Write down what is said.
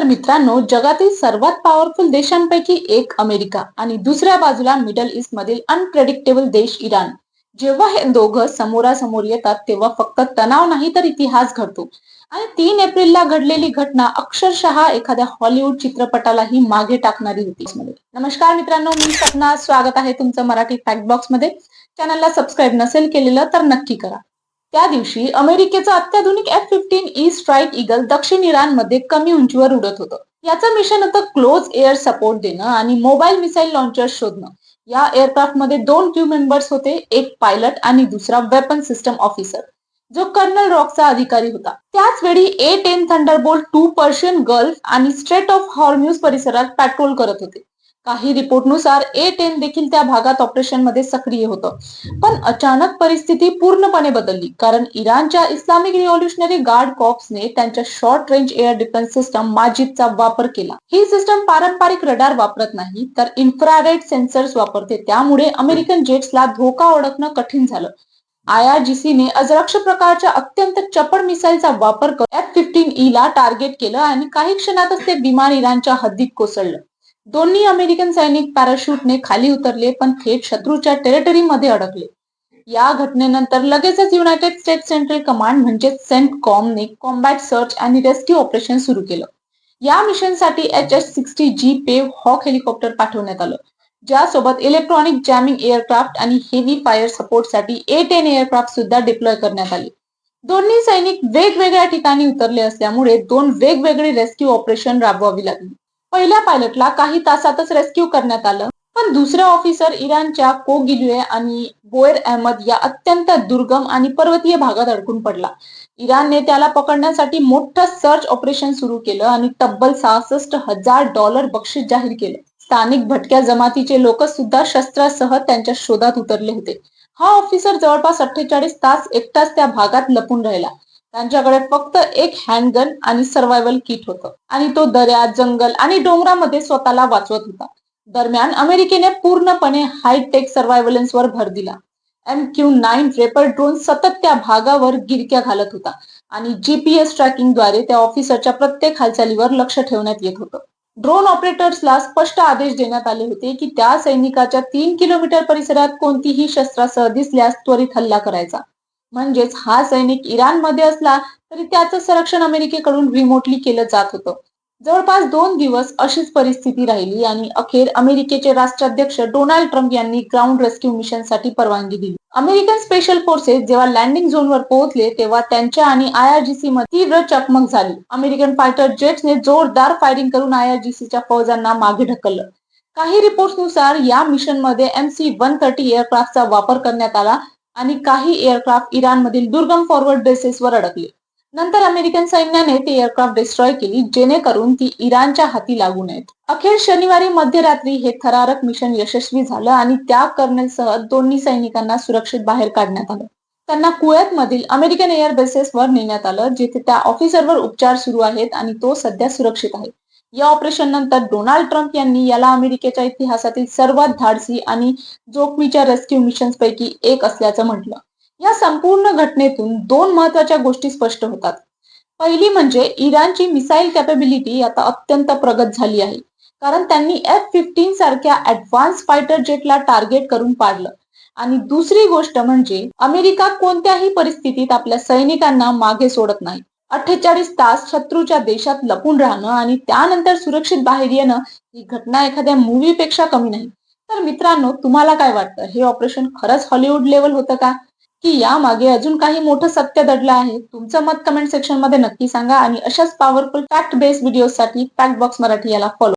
तर मित्रांनो, जगातील सर्वात पॉवरफुल देशांपैकी एक अमेरिका आणि दुसऱ्या बाजूला मिडल ईस्ट मधील अनप्रेडिक्टेबल देश इराण. जेव्हा हे दोघं समोरासमोर येतात तेव्हा फक्त तणाव नाही तर इतिहास घडतो. आणि 3 एप्रिलला घडलेली घटना अक्षरशः एखाद्या हॉलिवूड चित्रपटालाही मागे टाकणारी होती. नमस्कार मित्रांनो, मी सपना. स्वागत आहे तुमचं मराठी फॅक्ट बॉक्स मध्ये. चॅनलला सबस्क्राईब नसेल केलेलं तर नक्की करा. त्या दिवशी अमेरिकेचा अत्याधुनिक F-15E स्ट्राईक ईगल दक्षिण इराणमध्ये कमी उंचीवर उडत होतं. याचं मिशन होतं क्लोज एअर सपोर्ट देणं आणि मोबाईल मिसाईल लॉन्चर शोधणं. या एअरक्राफ्ट मध्ये 2 क्रू मेंबर्स होते, एक पायलट आणि दुसरा वेपन सिस्टम ऑफिसर, जो कर्नल रॉकचा अधिकारी होता. त्याच वेळी A-10 थंडरबोल्ट 2 पर्शियन गल्फ आणि स्ट्रेट ऑफ हॉर्म्यूज परिसरात पेट्रोल करत होते. काही रिपोर्टनुसार A-10 देखील त्या भागात ऑपरेशन मध्ये सक्रिय होतं. पण अचानक परिस्थिती पूर्णपणे बदलली, कारण इराणच्या इस्लामिक रिव्होल्युशनरी गार्ड कॉर्प्सने त्यांच्या short range air defence system माजिदचा वापर केला. ही सिस्टम पारंपरिक रडार वापरत नाही तर इन्फ्रारेड सेन्सर्स वापरते. त्यामुळे अमेरिकन जेट्सला धोका ओळखणं कठीण झालं. IRGCने अजराक्ष प्रकारच्या अत्यंत चपळ मिसाईलचा वापर करून F-15E ला टार्गेट केलं आणि काही क्षणातच ते विमान इराणच्या हद्दीत कोसळलं. दोन्ही अमेरिकन सैनिक पॅराशूटने खाली उतरले पण थेट शत्रूच्या टेरिटरीमध्ये अडकले. या घटनेनंतर लगेचच युनायटेड स्टेट्स सेंट्रल कमांड म्हणजेच सेंटकॉमने कॉम्बॅट सर्च आणि रेस्क्यू ऑपरेशन सुरू केलं. या मिशनसाठी HS-60G पेव हॉक हेलिकॉप्टर पाठवण्यात आलं, ज्यासोबत इलेक्ट्रॉनिक जॅमिंग एअरक्राफ्ट आणि हेवी फायर सपोर्टसाठी A-10 एअरक्राफ्ट सुद्धा डिप्लॉय करण्यात आले. दोन्ही सैनिक वेगवेगळ्या ठिकाणी उतरले असल्यामुळे 2 वेगवेगळी रेस्क्यू ऑपरेशन राबवावी लागली. पहिल्या पायलटला काही तासातच रेस्क्यू करण्यात आलं, पण दुसरा ऑफिसर इराणच्या कोगिल्युए आणि बोएर अहमद या अत्यंत दुर्गम आणि पर्वतीय भागात अडकून पडला. इराणने त्याला पकडण्यासाठी मोठं सर्च ऑपरेशन सुरू केलं आणि तब्बल $66,000 बक्षीस जाहीर केलं. स्थानिक भटक्या जमातीचे लोक सुद्धा शस्त्रासह त्यांच्या शोधात उतरले होते. हा ऑफिसर जवळपास 48 तास एकटाच त्या भागात लपून राहिला. त्यांच्याकडे फक्त एक हँडगन आणि सर्व्हायव्हल किट होतं आणि तो दऱ्या, जंगल आणि डोंगरामध्ये स्वतःला वाचवत होता. दरम्यान अमेरिकेने पूर्णपणे हायटेक सर्व्हायव्हलन्सवर भर दिला. MQ-9 रेपर ड्रोन सतत त्या भागावर गिरक्या घालत होता आणि GPS ट्रॅकिंगद्वारे त्या ऑफिसरच्या प्रत्येक हालचालीवर लक्ष ठेवण्यात येत होतं. ड्रोन ऑपरेटर्सला स्पष्ट आदेश देण्यात आले होते की त्या सैनिकाच्या 3 किलोमीटर परिसरात कोणतीही शस्त्रासह दिसल्यास त्वरित हल्ला करायचा. म्हणजेच हा सैनिक इराणमध्ये असला तरी त्याचं संरक्षण अमेरिकेकडून रिमोटली केलं जात होतं. जवळपास 2 दिवस अशीच परिस्थिती राहिली आणि अखेर अमेरिकेचे राष्ट्राध्यक्ष डोनाल्ड ट्रम्प यांनी ग्राउंड रेस्क्यू मिशनसाठी परवानगी दिली. अमेरिकन स्पेशल फोर्सेस जेव्हा लँडिंग झोनवर पोहोचले तेव्हा त्यांच्या आणि IRGC मध्ये तीव्र चकमक झाली. अमेरिकन फायटर जेट्सने जोरदार फायरिंग करून IRGCच्या फौजांना मागे ढकललं. काही रिपोर्ट्सनुसार या मिशनमध्ये MC-130 एअरक्राफ्टचा वापर करण्यात आला आणि काही एअरक्राफ्ट इराणमधील दुर्गम फॉरवर्ड बेसेसवर अडकले. नंतर अमेरिकन सैन्याने ते एअरक्राफ्ट डिस्ट्रॉय केली, जेणेकरून ती इराणच्या हाती लागू नयेत. अखेर शनिवारी मध्यरात्री हे थरारक मिशन यशस्वी झालं आणि त्या कर्नलसह दोन्ही सैनिकांना सुरक्षित बाहेर काढण्यात आलं. त्यांना कुवेतमधील अमेरिकन एअर बेसेसवर नेण्यात आलं, जिथे त्या ऑफिसरवर उपचार सुरू आहेत आणि तो सध्या सुरक्षित आहे. या ऑपरेशन नंतर डोनाल्ड ट्रम्प यांनी याला अमेरिकेच्या इतिहासातील सर्वात धाडसी आणि जोखमीच्या रेस्क्यू मिशन्स पैकी एक असल्याचं म्हटलं. या संपूर्ण घटनेतून 2 महत्वाच्या गोष्टी स्पष्ट होतात. पहिली म्हणजे इराणची मिसाईल कॅपेबिलिटी आता अत्यंत प्रगत झाली आहे, कारण त्यांनी F-15 सारख्या ऍडव्हान्स फायटर जेटला टार्गेट करून पाडलं. आणि दुसरी गोष्ट म्हणजे अमेरिका कोणत्याही परिस्थितीत आपल्या सैनिकांना मागे सोडत नाही. 48 तास शत्रूच्या देशात लपून राहणं आणि त्यानंतर सुरक्षित बाहेर येणं ही घटना एखाद्या मूवीपेक्षा कमी नाही. तर मित्रांनो, तुम्हाला काय वाटतं? हे ऑपरेशन खरंच हॉलिवूड लेवल होतं का, की यामागे अजून काही मोठं सत्य दडलं आहे? तुमचं मत कमेंट सेक्शन मध्ये नक्की सांगा आणि अशाच पॉवरफुल फॅक्ट बेस्ड व्हिडिओसाठी फॅक्ट बॉक्स मराठी याला फॉलो